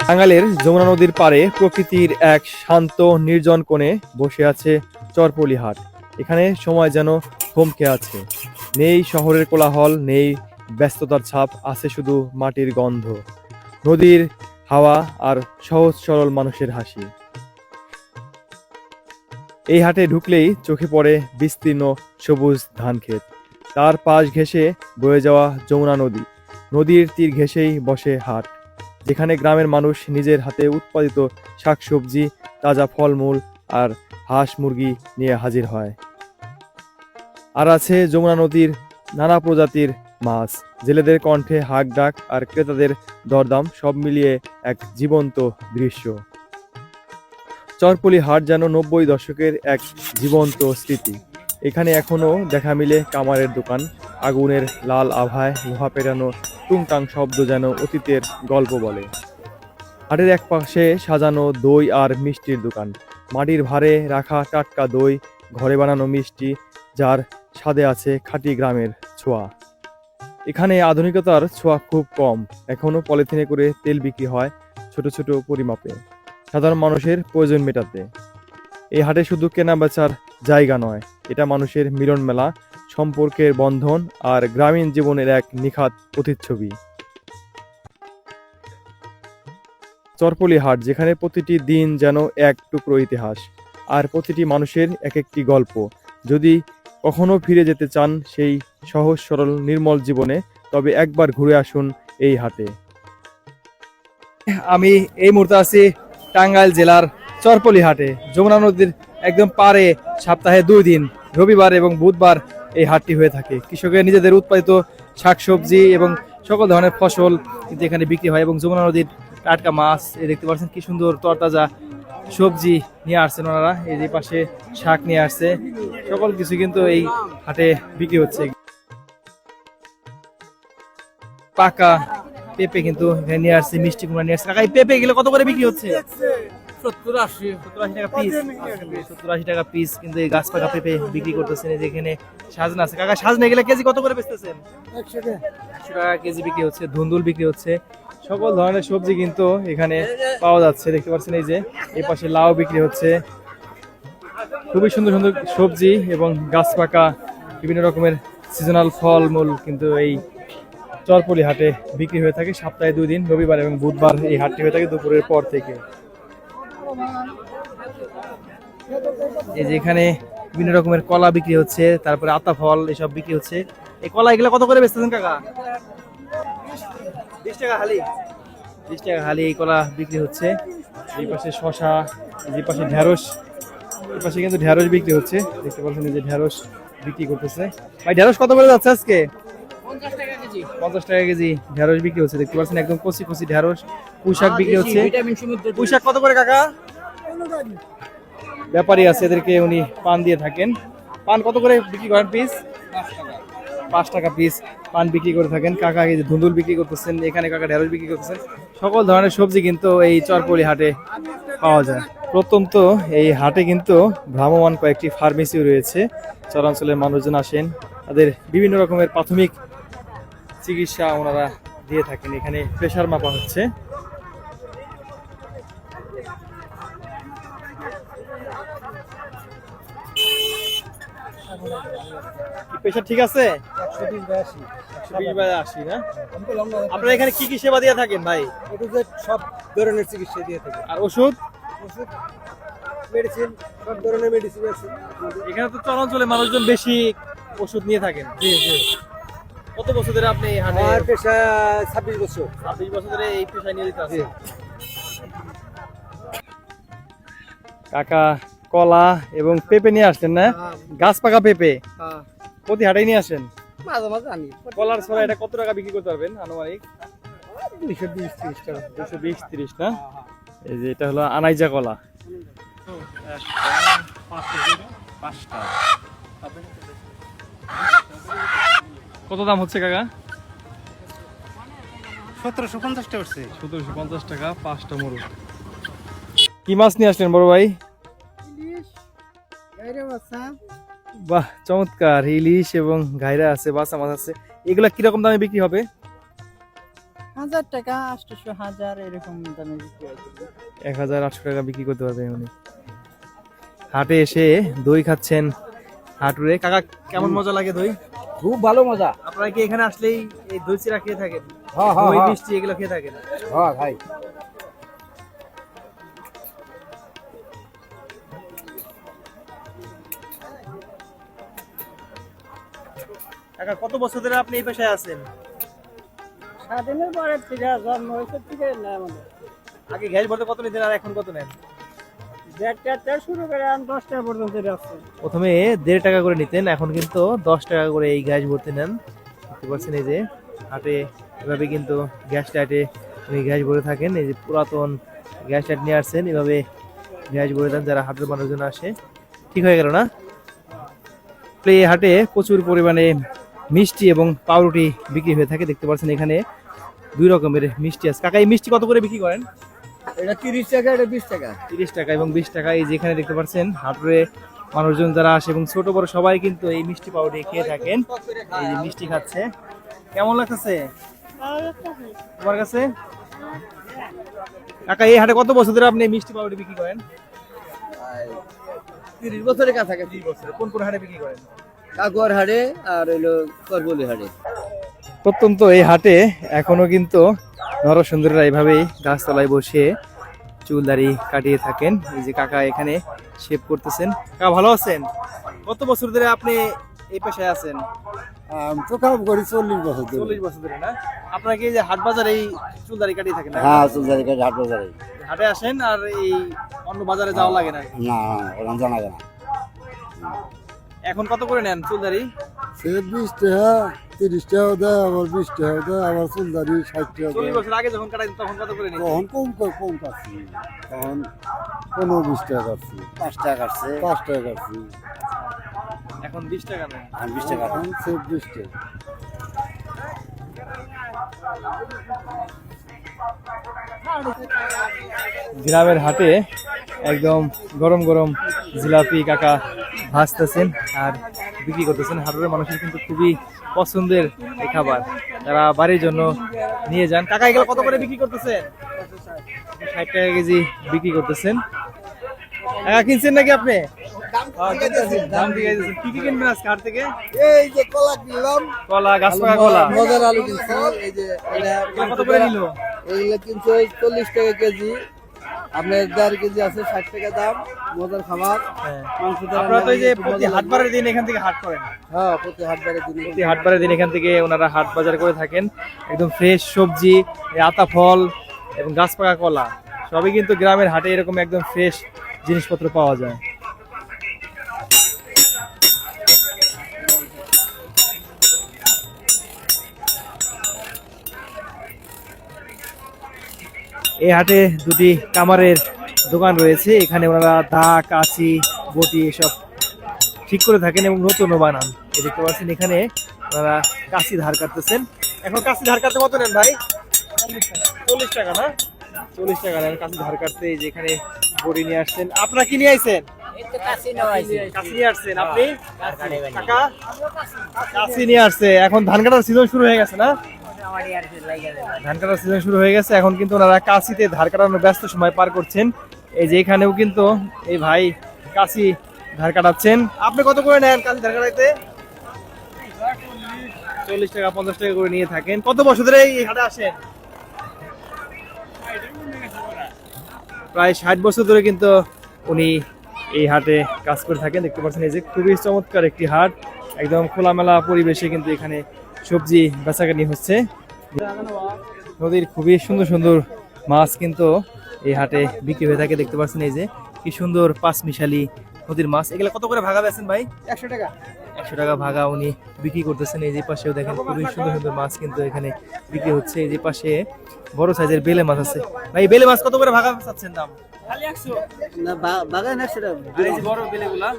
টাঙ্গাইলের যমুনা নদীর পাড়ে প্রকৃতির এক শান্ত নির্জন কোণে বসে আছে চরপলি হাট। এখানে সময় যেন থমকে আছে। নেই শহরের কোলাহল, নেই ব্যস্ততার ছাপ, আছে শুধু মাটির গন্ধ, নদীর হাওয়া আর সহজ সরল মানুষের হাসি। এই হাটে ঢুকলেই চোখে পড়ে বিস্তীর্ণ সবুজ ধানক্ষেত, তার পাশ ঘেঁষে বয়ে যাওয়া যমুনা নদী, নদীর তীর ঘেঁষেই বসে হাট, যেখানে গ্রামের মানুষ নিজের হাতে উৎপাদিত শাকসবজি, তাজা ফলমূল আর হাঁস মুরগি নিয়ে হাজির হয়। আর আছে যমুনা নদীর নানা প্রজাতির মাছ, জেলেদের কণ্ঠে হাঁক ডাক আর ক্রেতাদের দরদাম, সব মিলিয়ে এক জীবন্ত দৃশ্য। চরপলি হাট যেন 90 দশকের এক জীবন্ত স্মৃতি। এখানে এখনো দেখা মিলে কামারের দোকান, আগুনের লাল আভায় লোহা পেটানো টুংটাং শব্দ যেন অতীতের গল্প বলে। হাটের এক পাশে সাজানো দই আর মিষ্টির দোকান, মাটির ভারে রাখা টাটকা দই, ঘরে বানানো মিষ্টি, যার স্বাদে আছে খাঁটি গ্রামের ছোঁয়া। এখানে আধুনিকতার ছোঁয়া খুব কম, এখনো পলিথিনে করে তেল বিক্রি হয় ছোট ছোট পরিমাপে, সাধারণ মানুষের প্রয়োজন মেটাতে। এই হাটে শুধু কেনা বেচার জায়গা নয়, এটা মানুষের মিলন মেলা, সম্পর্কের বন্ধন আর গ্রামীণ জীবনের এক নিখাত প্রতিচ্ছবি। চরপলি হাট, যেখানে প্রতিটি দিন যেন এক টুকরো ইতিহাস, আর প্রতিটি মানুষের এক একটি গল্প। যদি কখনো ফিরে যেতে চান সেই সহজ সরল নির্মল জীবনে, তবে একবার ঘুরে আসুন এই হাটে। আমি এই মুহূর্তে আছি টাঙ্গাইল জেলার চরপলি হাটে। যমুনা নদীর একদম পাড়ে সপ্তাহে 2 দিন, রবিবার এবং বুধবার এই হাটটি হয়ে থাকে। কৃষকের নিজেদের উৎপাদিত শাকসবজি এবং সকল ধরনের ফসল কিন্তু এখানে বিক্রি হয়, এবং যমুনা নদীর টাটকা মাছ, এই দেখতে পাচ্ছেন কি সুন্দর তরতাজা সবজি নিয়ে আসছেন ওনারা। এই যে পাশে শাক নিয়ে আসছে, সকল কিছু কিন্তু এই হাটে বিক্রি হচ্ছে। পাকা পেঁপে কিন্তু এখানে নিয়ে আসছে, মিষ্টি কুমড়া নিয়ে আসছে। কাকা, এই পেঁপে গুলো কত করে বিক্রি হচ্ছে? 70-80 টাকা পিস। 70-80 টাকা পিস কিন্তু এই গাছ পাকা পেঁপে বিক্রি করতেছেন। এই যে এখানে সাজনা আছে। কাকা, সাজনা এগুলো কেজি কত করে বেচতেছেন? 100 টাকা কেজি বিক্রি হচ্ছে। ধুন্দুল বিক্রি হচ্ছে। সকল ধরনের সবজি কিন্তু এখানে পাওয়া যাচ্ছে, দেখতে পাচ্ছেন। এই যে এই পাশে লাউ বিক্রি হচ্ছে। খুবই সুন্দর সুন্দর সবজি এবং গাছ পাকা বিভিন্ন রকমের সিজনাল ফলমূল কিন্তু এই চরপলি হাটে বিক্রি হয়ে থাকে। সপ্তাহে 2 দিন, রবিবার এবং বুধবার এই হাটটি হয়ে থাকে দুপুরের পর থেকে। এই যে এখানে বিভিন্ন রকমের কলা বিক্রি হচ্ছে, তারপরে আতা ফল এসব বিক্রি হচ্ছে। এই কলা এগুলো কত করে বেচতেছেন কাকা? 20 টাকা হালি। 20 টাকা হালি এই কলা বিক্রি হচ্ছে। এই পাশে শশা, এই পাশে ঢেঁড়স, এই পাশে কিন্তু ঢেঁড়স বিক্রি হচ্ছে, দেখতে পাচ্ছেন। এই যে ঢেঁড়স বিক্রি করতেছে। ভাই, ঢেঁড়স কত করে যাচ্ছে আজকে? 50 টাকা কেজি। 50 টাকা কেজি ঢেঁড়স বিক্রি হচ্ছে, দেখতে পাচ্ছেন। একদম কচি কচি ঢেঁড়স। পুঁইশাক বিক্রি হচ্ছে। পুঁইশাক কত করে কাকা? ব্যাপারী আছে, এদেরকে উনি পান দিয়ে থাকেন। পান কত করে বিক্রি করেন পিস? 5 টাকা পিস পান বিক্রি করে থাকেন কাকা। এই যে ধুন্দুল বিক্রি করতেছেন, এখানে কাকা ঢেঁড়স বিক্রি করতেছেন। সকল ধরনের সবজি কিন্তু এই চরপলি হাটে পাওয়া যায়। প্রত্যন্ত এই হাটে কিন্তু ভ্রাম্যমান কয়েকটি ফার্মেসিও রয়েছে। চরাঞ্চলের মানুষজন আসেন, তাদের বিভিন্ন রকমের প্রাথমিক চিকিৎসা ওনারা দিয়ে থাকেন। এখানে প্রেসার মাপা হচ্ছে। প্রেসার ঠিক আছে? 120/80 না? আপনারা এখানে কি কি সেবা দিয়ে থাকেন ভাই? সব ধরনের চিকিৎসা দিয়ে থাকে। আর ওষুধ? ওষুধ, মেডিসিন, সব ধরনের মেডিসিন আছে। এখানে তো চরাঞ্চলে মানুষজন বেশি ওষুধ নিয়ে থাকেন। জি জি। কত বছর ধরে আপনি এই হাটে? আমার পেশা 26 বছর। 26 বছর ধরে এই পেশায় নিয়োজিত আছেন। কাকা কলা এবং পেঁপে নিয়ে আসছেন না? গাছ পাকা পেঁপে প্রতি হাটেই নিয়ে আসেন? মাঝে মাঝে আনি। কলার ছড়া এটা কত টাকা বিক্রি করতে পারবেন আনুমানিক? 220-30 টাকা। 220-30 না? এই যে এটা হলো আনাইজা কলা। 5 টাকা। কত দাম হচ্ছে কাকা? 1750 টাকা উঠছে। 1750 টাকা 5টা মোরগ। কি মাছ নিয়ে আসলেন বড় ভাই? বাহ, চমৎকার! ইলিশ এবং ঘাইরা আছে, বাসা মাছ আছে। এগুলা কিরকম দামে বিক্রি হবে? 1000 টাকা, 800, 1000 এরকম দামে বিক্রি হয়। 1800 টাকা বিক্রি করতে পারবে উনি। হাটে এসে দই খাচ্ছেন হাটুরে। কাকা, কেমন মজা লাগে দই? খুব ভালো মজা। আপনারা কি এখানে আসলেই এই দই চিরা খেয়ে থাকেন? হ্যাঁ দই মিষ্টি এগুলো খেয়ে থাকেন? হ্যাঁ ভাই। কাকা, কত বছর ধরে আপনি এই পেশায় আছেন? স্বাধীনের পরে থেকে জন্ম হয়েছে থেকে না আমাদের। আগে গ্যাস ভরতে কত নিতেন আর এখন কত নেন? 1.5 টাকা শুরু করে 10 টাকা পর্যন্ত যাচ্ছে। প্রথমে 1.5 টাকা করে নিতেন, এখন কিন্তু 10 টাকা করে এই গ্যাস ভর্তি নেন। দেখতে পাচ্ছেন এই যে হাটে এভাবে কিন্তু গ্যাস লাইটে উনি গ্যাস ভরে থাকেন। এই যে পুরাতন গ্যাস লাইট নিয়ে আসছেন, এভাবে গ্যাস ভরে দেন যারা হাটের মানুষজন আসে। ঠিক হয়ে গেল না? এই হাটে প্রচুর পরিমাণে মিষ্টি এবং পাউরুটি বিক্রি হয়ে থাকে। দেখতে পাচ্ছেন এখানে 2 রকমের মিষ্টি আছে। কাকা, এই মিষ্টি কত করে বিক্রি করেন? এটা 30 টাকা, এটা 20 টাকা। 30 টাকা এবং 20 টাকা। এই যেখানে দেখতে পাচ্ছেন হাটে মানুষজন যারা আসে এবং ছোট বড় সবাই কিন্তু এই মিষ্টি পাউরুটি খেয়ে থাকেন। এই যে মিষ্টি খাচ্ছে, কেমন লাগতেছে তোমার কাছে? কাকা, এই হাটে কত বছর ধরে আপনি মিষ্টি পাউরুটি বিক্রি করেন? 30 বছরের কাছাকাছি। 30 বছর। কোন কোন হাটে বিক্রি করেন? কাকুয়ার হাড়ে আর হইলো করবলি হাড়ে। প্রত্যন্ত এই হাটে এখনো কিন্তু নরসুন্দরীরা এইভাবেই গাছতলায় বসে চুল দাড়ি কাটিয়ে থাকেন। এই যে কাকা এখানে শেভ করতেছেন। কাকা, ভালো আছেন? কত বছর ধরে আপনি এই পেশায় আছেন? তো কাম করি 40 বছর ধরে। 40 বছর ধরে না? আপনার কি এই যে হাট বাজারে এই চুল দাড়ি কাটিয়ে থাকেন না? হ্যাঁ, চুলদারি কাজ হাট বাজারে। হাটে আসেন আর এই অন্য বাজারে যাওয়া লাগে না? না, ওরকম জানা যায় না। এখন কত করে নেন চুল দাড়ি? সে 20 টাকা, 30 টাকা দেয়, আবার 20 টাকা দেয়, আবার চুলদারি 60 টাকা 40 দেয়। বছর আগে যখন কাটাইতেন তখন কত করে নিতেন? তখন কম কাটছি, তখন 15-20 টাকা কাটছি, 5 টাকা কাটছে, 5 টাকা কাটছি, এখন 20 টাকা নেন। 20 টাকা, এখন সে 20 টাকা। গ্রামের হাটে একদম গরম গরম জিলাপি কাকা ভাজতেছেন আর বিক্রি করতেছেন। হাটের মানুষের কিন্তু খুবই পছন্দের এই খাবার, তারা বাড়ির জন্য নিয়ে যান। কাকা, এগুলো কত করে বিক্রি করতেছেন? 60 টাকা কেজি বিক্রি করতেছেন। কাকা, কিনছেন নাকি আপনি? দাম দিয়ে দিয়েছেন। কি কি কিনবেন আজকে হাট থেকে? এই যে কলা কিনলাম, কলা, গাছ পাকা কলা। মজার আলু কিনছি। এই যে এগুলো কত করে নিল? এইগুলো কিনছে 40 টাকা কেজি, আপনার 1.5 কেজি আছে 60 টাকা দাম। মজার খাবার, মাংস দিয়ে আপনারা তো এই যে রান্না করলে প্রতি মজা হাটবারের দিন এখান থেকে হাট করেন? হ্যাঁ, প্রতি হাটবারের দিনে। প্রতি হাটবারের দিন এখান থেকে ওনারা হাট বাজার করে থাকেন। একদম ফ্রেশ সবজি, এই আতা ফল এবং গাছ পাকা কলা সবই কিন্তু গ্রামের হাটে এরকম একদম ফ্রেশ জিনিসপত্র পাওয়া যায়। এই হাটে দুটি কামারের দোকান রয়েছে। এখানে ওনারা দা, কাঁচি, বটি এসব ঠিক করে থাকেন এবং নতুনও বানান। এই দেখতে পাচ্ছেন এখানে ওনারা কাঁচি ধার কাটতেছেন। এখন কাঁচি ধার কাটতে কত নেন ভাই? 40 টাকা না? 40 টাকা নেন কাঁচি ধার কাটতে। এই যে এখানে বড়ি নিয়ে আসছেন। আপনারা কি নিয়ে আইছেন? কাঁচি নিয়ে আসছেন। আপনি? কাকা কাঁচি নিয়ে আসছে। এখন ধান কাটার সিজন শুরু হয়ে গেছে না? ধান কাটার সিজন শুরু হয়ে গেছে। এখন কিন্তু ওনারা কাঁচিতে ধার কাটানোর ব্যস্ত সময় পার করছেন। এই যে এখানেও কিন্তু এই ভাই কাঁচি ধার কাটাচ্ছেন। আপনি কত করে নেন কাঁচি ধার কাটাইতে? 40 টাকা 50 টাকা করে নিয়ে থাকেন। কত বছর ধরে এই হাটে আসেন? প্রায় 60 বছর ধরে কিন্তু উনি এই হাটে কাজ করে থাকেন। দেখতে পাচ্ছেন এই যে খুবই চমৎকার একটি হাট, একদম খোলামেলা পরিবেশে কিন্তু এখানে সবজি বেচাকেনি হচ্ছে। নদীর খুবই সুন্দর সুন্দর মাছ কিন্তু এই হাটে বিক্রি হয়ে থাকে। দেখতে পাচ্ছেন এই যে কি সুন্দর পাঁচমিশালি নদীর মাছ। এগুলো কত করে ভাগা বেচেন ভাই? 100 টাকা। 100 টাকা ভাগা উনি বিক্রি করতেছেন। এই যে পাশেও দেখেন খুবই সুন্দর সুন্দর মাছ কিন্তু এখানে বিক্রি হচ্ছে। এই যে পাশে বড় সাইজের বেলে মাছ আছে। ভাই, বেলে মাছ কত করে ভাগা চাচ্ছেন দাম? না, বাগান 100 টাকা। আর এই যে বড় বেলেগুলা?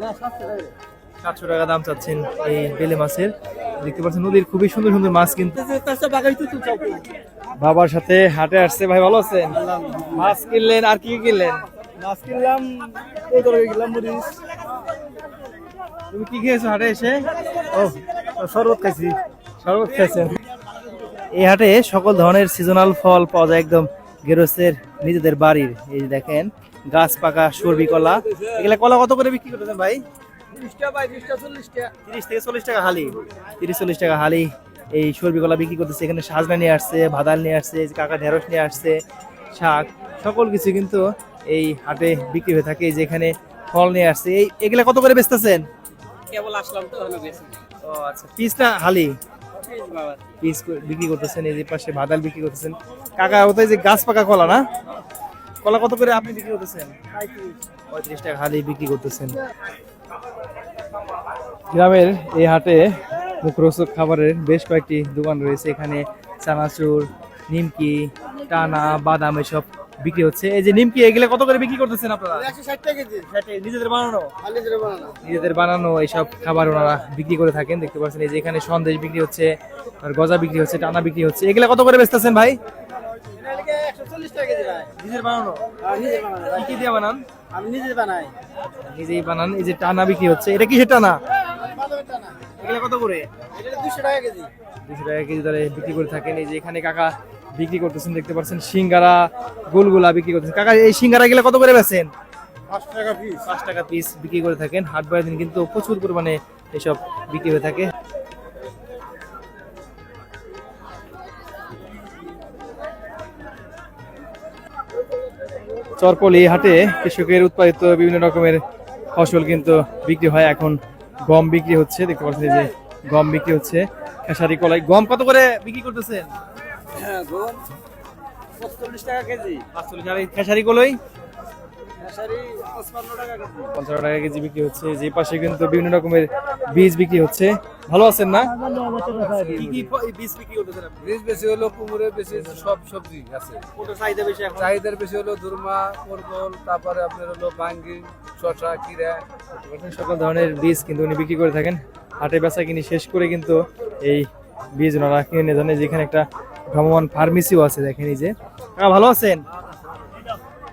না, 700 টাকা। টাকা দাম চাচ্ছেন এই বেলে মাছের। দেখতে পাচ্ছেন নদীর খুবই সুন্দর সুন্দর মাছ কিন্তু। বাবার সাথে হাটে আসছে। ভাই ভালো আছেন? মাছ কিনলেন, আর কি কি কিনলেন? মাছ কিনলাম, ওই তরকারি কিনলাম, মরিচ, তুমি কি খেয়েছো হাটে এসে? শরবত খাইছি। শরবত খেয়েছেন। এই হাটে সকল ধরনের সিজনাল ফল পাওয়া যায় একদম গেরস্তের নিজেদের বাড়ির। এই যে দেখেন গাছ পাকা সরবি কলা। এগুলা কলা কত করে বিক্রি করতেছেন ভাই? 30টা ভাই, 20টা 40টা। 30 থেকে 40 টাকা হালি। 30-40 টাকা হালি এই সরবি কলা বিক্রি করতেছে। এখানে সাজনা নিয়ে আসছে, ভাদাল নিয়ে আসছে, এই যে কাকা ঢেঁড়স নিয়ে আসছে, শাক, সকল কিছু কিন্তু এই হাটে বিক্রি হয়ে থাকে। এই যে এখানে ফল নিয়ে আসছে। এই এগুলা কত করে বেচতেছেন? কেবল আসলাম তো, এখনো বেশি ও আচ্ছা, পিস না হালি? বাবা। পিস বিক্রি করতেছেন। এই যে পাশে ভাদাল বিক্রি করতেছেন। কাকা ওটাই যে গাছ পাকা কলা না? কলা কত করে আপনি বিক্রি করতেছেন? 35 টাকা হালি বিক্রি করতেছেন। গ্রামের এই হাটে মুখরোচক খাবারের বেশ কয়েকটি দোকান রয়েছে। এখানে চানাচুর, নিমকি, টানা, বাদাম এসব বিক্রি হচ্ছে। এই যে নিমকি, এগুলো কত করে বিক্রি করতেছেন আপনারা? 160 টাকা কেজি। নিজেদের বানানো? খালি জেরে বানানো। নিজেদের বানানো এইসব খাবার ওনারা বিক্রি করে থাকেন। দেখতে পাচ্ছেন এই যে এখানে সন্দেশ বিক্রি হচ্ছে, আর গজা বিক্রি হচ্ছে, টানা বিক্রি হচ্ছে। এগুলা কত করে বেচতেছেন ভাই? 140 টাকা কেজি ভাই। নিজের বানানো? নিজে বানানো। কি কি দিয়ে বানান? আমি নিজে বানাই। নিজেই বানান। এই যে টানা বিক্রি হচ্ছে, এটা কিসের টানা? বাদামেরটা না। এগুলা কত করে? এটা 200 টাকা কেজি। 200 টাকা কেজি দরে বিক্রি করে থাকেন। এই যে এখানে কাকা বিক্রি করতেছেন, দেখতে পাচ্ছেন সিঙ্গারা, গোলগুলা বিক্রি করতেছেন। কাকা এই সিঙ্গারা গুলা কত করে বেচেন? 5 টাকা পিস। 5 টাকা পিস বিক্রি করে থাকেন। হাট বারের দিন কিন্তু প্রচুর পরিমাণে এসব বিক্রি হয়ে থাকে। চরপলি হাটে কৃষকের উৎপাদিত বিভিন্ন রকমের ফসল কিন্তু বিক্রি হয়। এখন গম বিক্রি হচ্ছে, দেখতে পাচ্ছেন যে গম বিক্রি হচ্ছে। খেসারি কলাই, গম কত করে বিক্রি করতেছেন? হ্যাঁ, গম 45 টাকা কেজি। 45। আর এই খেসারি কলাই খেসারি 55 টাকা কেজি। 50 টাকা কেজি বিক্রি হচ্ছে। যে পাশে কিন্তু বিভিন্ন রকমের বীজ বিক্রি হচ্ছে। ভালো আছেন না? কি কি বীজ বিক্রি করতেছেন আপনি? বীজ বেশি হলো কুমড়ে, বেশি সব সবজি আছে। কোনটা চাহিদা বেশি এখন? চাহিদার বেশি হলো দুর্মা, পরবল, তারপরে আপনার হলো বাঙ্গি, শসা, কিরা। সকল ধরনের বীজ কিন্তু উনি বিক্রি করে থাকেন। হাটে বেচা কিনি শেষ করে কিন্তু এই বীজ ওনারা কিনে নিয়ে যান। যেখানে একটা ভ্রাম্যমান ফার্মেসিও আছে, দেখেন এই যে। ভালো আছেন?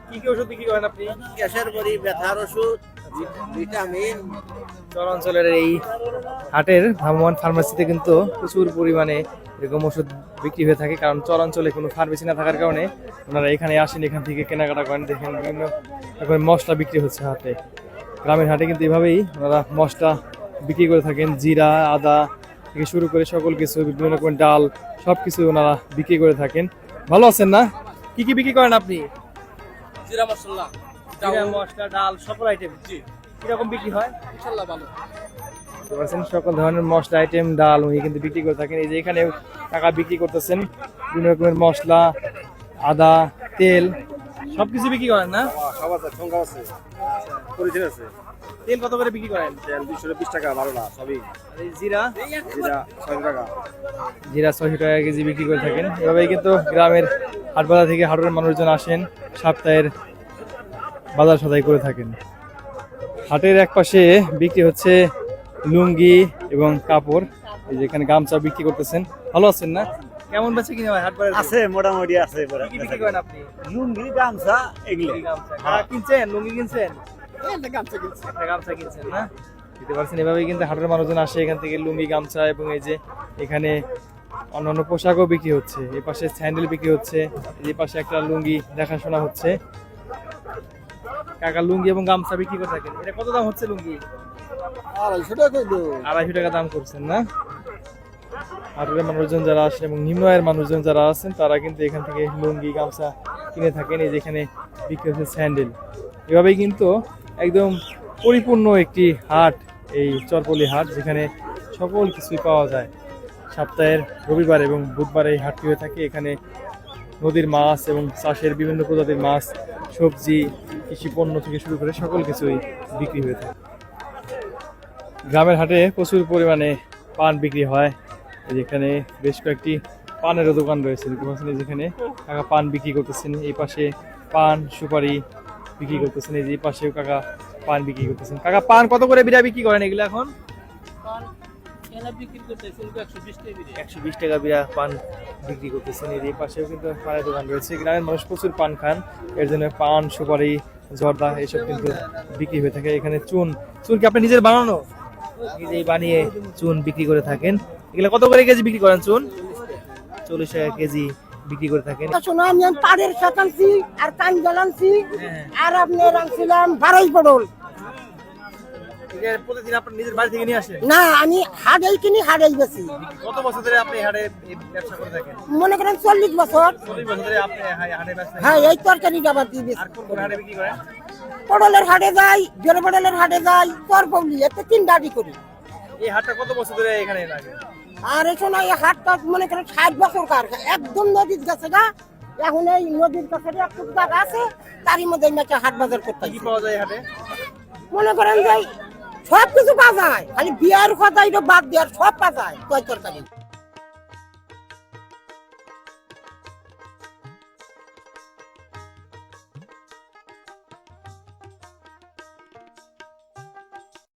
কি কি ওষুধ বিক্রি করেন আপনি? গ্যাসের বড়ি, ব্যথার ওষুধ, ভিটামিন। চর অঞ্চলের এই হাটের ভ্রাম্যমান ফার্মেসিতে কিন্তু প্রচুর পরিমাণে এরকম ওষুধ বিক্রি হয়ে থাকে। কারণ চর অঞ্চলে কোনো ফার্মেসি না থাকার কারণে ওনারা এখানে আসেন, এখান থেকে কেনাকাটা করেন। দেখেন বিভিন্ন রকমের মশলা বিক্রি হচ্ছে হাটে। গ্রামের হাটে কিন্তু এভাবেই ওনারা মশলা বিক্রি করে থাকেন। জিরা, আদা থেকে শুরু করে সকল কিছু, বিভিন্ন রকমের ডাল, সব কিছু ওনারা বিক্রি করে থাকেন। ভালো আছেন না? কি কি বিক্রি করেন আপনি? জিরা মশলা, জিরা, মশলা, ডাল, সকল আইটেম। জি, কিরকম বিক্রি হয়? ইনশাআল্লাহ ভালো। বুঝতে পারছেন, সকল ধরনের মশলা আইটেম, ডাল উনি কিন্তু বিক্রি করে থাকেন। এই যে এখানে টাকা বিক্রি করতেছেন, বিভিন্ন রকমের মশলা, আদা, তেল, সবকিছু বিক্রি করেন না? সব আছে, ঠোঙ্গা আছে, পরিচিত আছে। তেল কত করে বিক্রি করেন? তেল 220 টাকা, ভালো না সবই। আর এই জিরা? জিরা 6 টাকা। জিরা 600 টাকা কেজি বিক্রি করে থাকেন। এভাবেই কিন্তু গ্রামের হাট বাজার থেকে হাটের মানুষজন আসেন, সপ্তাহের বাজার সদাই করে থাকেন। হাটের এক পাশে বিক্রি হচ্ছে লুঙ্গি এবং কাপড়। এই যে এখানে গামছা বিক্রি করতেছেন। ভালো আছেন না? কেমন বেচে কিনে হয় হাট বাজারে? আছে, মোটামুটি আছে। কি বিক্রি করেন আপনি? লুঙ্গি, গামছা এগুলো। কিনছেন? লুঙ্গি কিনছেন? গামছা কিনছি। একটা গামছা কিনছেন না? দিতে পারছেন। এভাবেই কিন্তু হাটের মানুষজন আসে, এখান থেকে লুঙ্গি, গামছা এবং এই যে এখানে অন্যান্য পোশাকও বিক্রি হচ্ছে। এই পাশে স্যান্ডেল বিক্রি হচ্ছে। এই পাশে একটা লুঙ্গি দেখাশোনা হচ্ছে। কাকা লুঙ্গি এবং গামছা বিক্রি করে থাকেন। এটা কত দাম হচ্ছে লুঙ্গি? 250 টাকা কইলো। 250 টাকা দাম করছেন না? হাটের মানুষজন যারা আসেন এবং নিম্ন আয়ের মানুষজন যারা আছেন তারা কিন্তু এখান থেকে লুঙ্গি, গামছা কিনে থাকেন। এই যেখানে বিক্রি হচ্ছে স্যান্ডেল। এভাবেই কিন্তু একদম পরিপূর্ণ একটি হাট এই চরপলি হাট, যেখানে সকল কিছুই পাওয়া যায়। সপ্তাহের রবিবার এবং বুধবার এই হাটটি হয়ে থাকে। এখানে নদীর মাছ এবং চাষের বিভিন্ন প্রজাতির মাছ, সবজি, কৃষি পণ্য থেকে শুরু করে সকল কিছুই বিক্রি হয়ে থাকে। গ্রামের হাটে প্রচুর পরিমাণে পান বিক্রি হয়। যেখানে বেশ কয়েকটি পানেরও দোকান রয়েছে, যেখানে কাকা পান বিক্রি করতেছেন। এই পাশে পান, সুপারি বিক্রি করতেছেন। এই যে পাশেও কাকা পান বিক্রি করতেছেন। কাকা পান কত করে বিড়া বিক্রি করেন এগুলো এখন? 120 টাকা বিড়া পান বিক্রি করতেছেন। এই পাশেও কিন্তু পানের দোকান রয়েছে। গ্রামের মানুষ প্রচুর পান খান, এর জন্য পান, সুপারি, জর্দা এসব কিন্তু বিক্রি হয়ে থাকে। এখানে চুন কি আপনি নিজের বানানো? নিজেই বানিয়ে চুন বিক্রি করে থাকেন। এগুলো কত করে কেজি বিক্রি করেন চুন? 40 টাকা কেজি বিক্রি করে থাকেন। শোনো আমি পাড়ের শাক আনছি আর কাঞ্জাল আনছি আর আপনার আনছিলাম বারাই পটল। প্রতিদিন আপনি নিজের বাড়ি থেকে নিয়ে আসেন? না আমি হাড়েই কিনি হাড়েই বেশি। কত বছর ধরে আপনি হাটে ব্যবসা করে থাকেন? মনে করেন 40 বছর। 40 বছর ধরে আপনি হাটে ব্যবসা করেন? হ্যাঁ এই তরকারি ডাবা দিয়ে বেশি। আর কোন হাটে বিক্রি করেন? পটলের হাটে যাই, জোরে পটলের হাটে যাই, চরপবলি এতে 3 ডাডি করি। এই হাটটা কত বছর ধরে এখানে লাগে? আর শোনো এই হাটটা মনে করেন 60 বছর কার, একদম নদীর কাছে গা। এখন এই নদীর কাছে একটু জায়গা আছে, তারই মধ্যে মেচে হাট বাজার করতে কি পাওয়া যায় হাটে? মনে করেন যে সব কিছু পাওয়া যায়, খালি বিয়ার কথা এটা বাদ দেওয়ার সব পাওয়া যায় তরকারি।